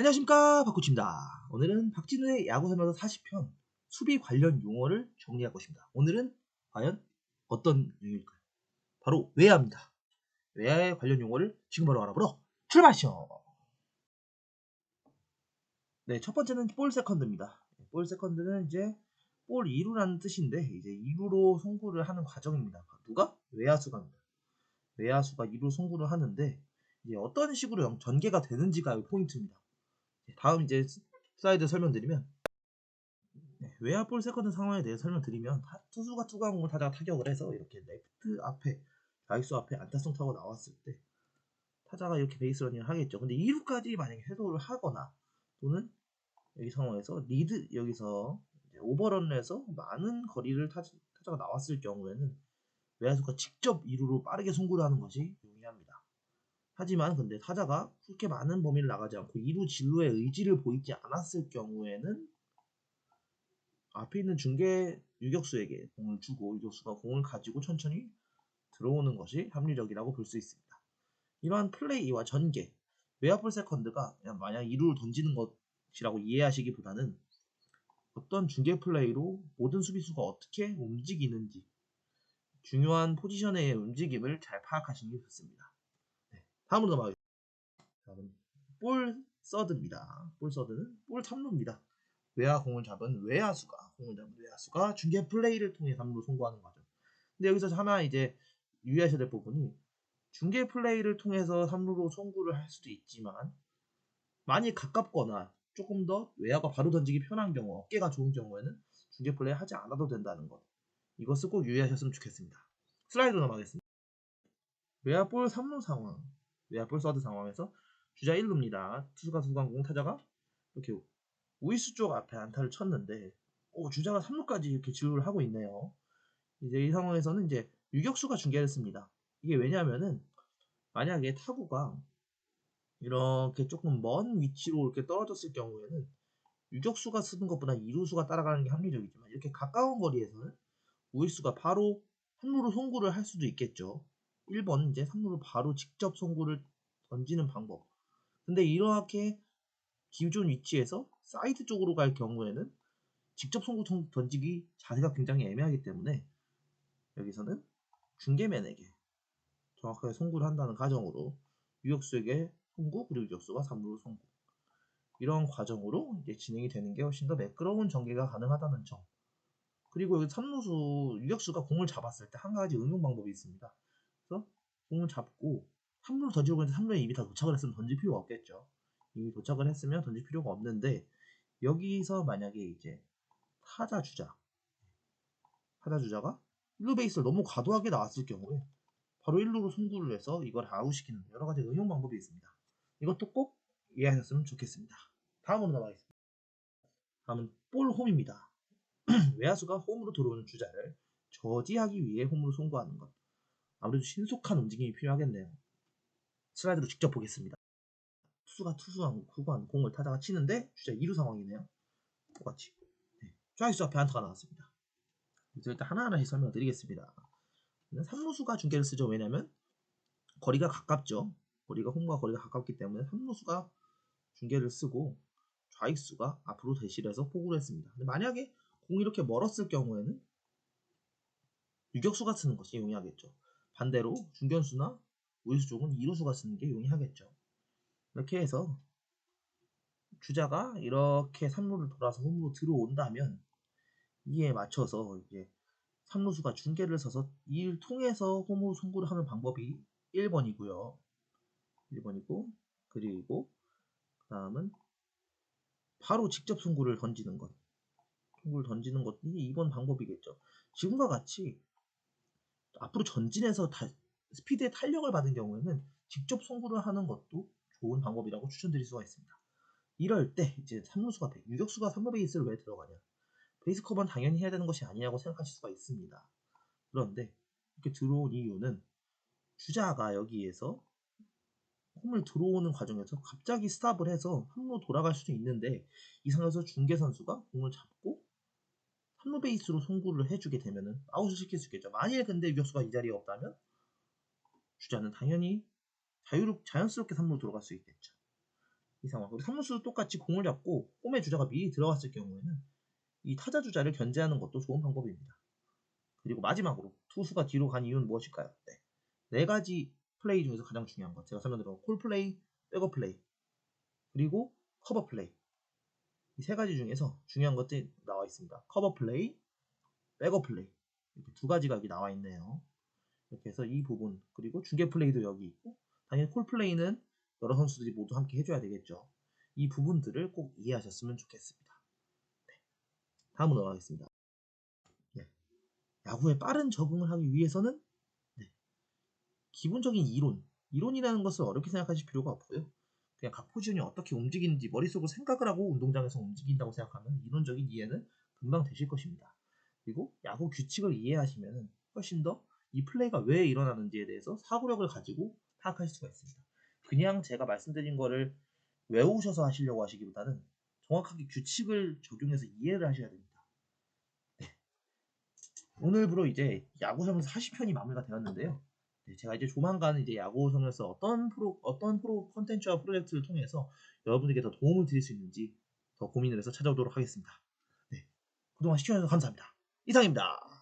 안녕하십니까, 박코치입니다. 오늘은 박진우의 야구 설명서 40편 수비 관련 용어를 정리할 것입니다. 오늘은 과연 어떤 내용일까요? 바로 외야입니다. 외야의 관련 용어를 지금 바로 알아보러 출발하시죠. 네, 첫 번째는 볼 세컨드입니다. 볼 세컨드는 이제 볼 2루라는 뜻인데 이제 2루로 송구를 하는 과정입니다. 누가? 외야수가입니다. 외야수가 2루 송구를 하는데 이제 어떤 식으로 전개가 되는지가 포인트입니다. 다음 이제 슬라이드 설명드리면 외야 볼 세컨드 상황에 대해 설명드리면 투수가 투구한 공을 타자가 타격을 해서 이렇게 레프트 앞에 좌익수 앞에 안타성 타고 나왔을 때 타자가 이렇게 베이스 러닝을 하겠죠. 근데 2루까지 만약에 회도를 하거나 또는 여기 상황에서 리드 여기서 오버런을 해서 많은 거리를 타자가 나왔을 경우에는 외야수가 직접 2루로 빠르게 송구를 하는 것이 용이합니다. 하지만 근데 타자가 그렇게 많은 범위를 나가지 않고 2루 진루의 의지를 보이지 않았을 경우에는 앞에 있는 중계 유격수에게 공을 주고 유격수가 공을 가지고 천천히 들어오는 것이 합리적이라고 볼 수 있습니다. 이러한 플레이와 전개, 외야볼 세컨드가 그냥 마냥 2루를 던지는 것이라고 이해하시기보다는 어떤 중계 플레이로 모든 수비수가 어떻게 움직이는지 중요한 포지션의 움직임을 잘 파악하시는 게 좋습니다. 네, 다음으로 넘어가겠습니다. 다음은 볼 서드입니다. 볼 서드는 볼 탐루입니다. 공을 잡은 외야수가 중계 플레이를 통해 3루로 송구하는 거죠. 근데 여기서 하나 이제 유의하셔야 될 부분이 중계 플레이를 통해서 3루로 송구를 할 수도 있지만 많이 가깝거나 조금 더 외야가 바로 던지기 편한 경우, 어깨가 좋은 경우에는 중계 플레이 하지 않아도 된다는 것. 이것을 꼭 유의하셨으면 좋겠습니다. 슬라이드로 넘어가겠습니다. 외야볼 3루 상황, 외야볼 서드 상황에서 주자 1루입니다. 투수가 투구한 공 타자가 이렇게 우익수 쪽 앞에 안타를 쳤는데 주자가 3루까지 이렇게 진루를 하고 있네요. 이제 이 상황에서는 이제 유격수가 중계를 했습니다. 이게 왜냐하면은 만약에 타구가 이렇게 조금 먼 위치로 이렇게 떨어졌을 경우에는 유격수가 쓰는 것보다 이루수가 따라가는 게 합리적이지만 이렇게 가까운 거리에서는 우익수가 바로 3루로 송구를 할 수도 있겠죠. 1번 이제 3루로 바로 직접 송구를 던지는 방법. 근데 이렇게 기존 위치에서 사이드 쪽으로 갈 경우에는 직접 송구 던지기 자세가 굉장히 애매하기 때문에 여기서는 중계맨에게 정확하게 송구를 한다는 가정으로 유격수에게 송구 그리고 유격수가 3루로 송구 이런 과정으로 이제 진행이 되는 게 훨씬 더 매끄러운 전개가 가능하다는 점. 그리고 여기 3루수 유격수가 공을 잡았을 때 한 가지 응용 방법이 있습니다. 그래서 공을 잡고 3루로 던지고 있는데 3루에 이미 다 도착을 했으면 던질 필요가 없겠죠. 이미 도착을 했으면 던질 필요가 없는데 여기서 만약에 이제 타자 주자가 1루 베이스를 너무 과도하게 나왔을 경우에 바로 1루로 송구를 해서 이걸 아웃시키는 여러 가지 응용 방법이 있습니다. 이것도 꼭 이해하셨으면 좋겠습니다. 다음으로 넘어가겠습니다. 다음은 볼 홈입니다. 외야수가 홈으로 들어오는 주자를 저지하기 위해 홈으로 송구하는 것. 아무래도 신속한 움직임이 필요하겠네요. 슬라이드로 직접 보겠습니다. 투수가 투구한 공을 타자가 치는데 주자 2루 상황이네요. 똑같이. 네. 좌익수 앞에 안타가 나왔습니다. 그래서 일단 하나하나씩 설명드리겠습니다. 3루수가 중계를 쓰죠. 왜냐면 거리가 가깝죠. 홈과 거리가 가깝기 때문에 3루수가 중계를 쓰고 좌익수가 앞으로 대실해서 포구를 했습니다. 근데 만약에 공이 이렇게 멀었을 경우에는 유격수가 쓰는 것이 용이하겠죠. 반대로 중견수나 우익수 쪽은 2루수가 쓰는 게 용이하겠죠. 이렇게 해서 주자가 이렇게 3루를 돌아서 홈으로 들어온다면 이에 맞춰서 이제 3루수가 중계를 서서 이를 통해서 홈으로 송구를 하는 방법이 1번이고요. 1번이고 그리고 다음은 바로 직접 송구를 던지는 것. 송구를 던지는 것이 2번 방법이겠죠. 지금과 같이 앞으로 전진해서 스피드의 탄력을 받은 경우에는 직접 송구를 하는 것도 좋은 방법이라고 추천드릴 수가 있습니다. 이럴 때 이제 3루수가 유격수가 3루 베이스를 왜 들어가냐? 베이스 커버는 당연히 해야 되는 것이 아니냐고 생각하실 수가 있습니다. 그런데 이렇게 들어온 이유는 주자가 여기에서 홈을 들어오는 과정에서 갑자기 스탑을 해서 3루 돌아갈 수도 있는데 이 상황에서 중계 선수가 공을 잡고 3루 베이스로 송구를 해주게 되면은 아웃을 시킬 수 있겠죠. 만일 근데 유격수가 이 자리에 없다면 주자는 당연히 자연스럽게 3루로 돌아갈 수 있겠죠. 이 상황. 그리고 삼루수도 똑같이 공을 잡고 홈의 주자가 미리 들어갔을 경우에는 이 타자 주자를 견제하는 것도 좋은 방법입니다. 그리고 마지막으로 투수가 뒤로 간 이유는 무엇일까요? 네 가지 플레이 중에서 가장 중요한 것. 제가 설명드린 콜 플레이, 백업 플레이, 그리고 커버 플레이. 이 세 가지 중에서 중요한 것들이 나와 있습니다. 커버 플레이, 백업 플레이. 이렇게 두 가지가 여기 나와 있네요. 이렇게 해서 이 부분, 그리고 중계 플레이도 여기 있고, 당연히 콜 플레이는 여러 선수들이 모두 함께 해줘야 되겠죠. 이 부분들을 꼭 이해하셨으면 좋겠습니다. 네. 다음으로 넘어가겠습니다. 네. 야구에 빠른 적응을 하기 위해서는 네. 기본적인 이론이라는 것을 어렵게 생각하실 필요가 없고요. 그냥 각 포지션이 어떻게 움직이는지 머릿속으로 생각을 하고 운동장에서 움직인다고 생각하면 이론적인 이해는 금방 되실 것입니다. 그리고 야구 규칙을 이해하시면 훨씬 더 이 플레이가 왜 일어나는지에 대해서 사고력을 가지고 파악하실 수가 있습니다. 그냥 제가 말씀드린 거를 외우셔서 하시려고 하시기보다는 정확하게 규칙을 적용해서 이해를 하셔야 됩니다. 네. 오늘부로 이제 야구 설명서 40편이 마무리가 되었는데요. 네, 제가 이제 조만간 이제 야구 설명서 어떤 프로 콘텐츠와 프로젝트를 통해서 여러분에게 더 도움을 드릴 수 있는지 더 고민을 해서 찾아오도록 하겠습니다. 네, 그동안 시청해주셔서 감사합니다. 이상입니다.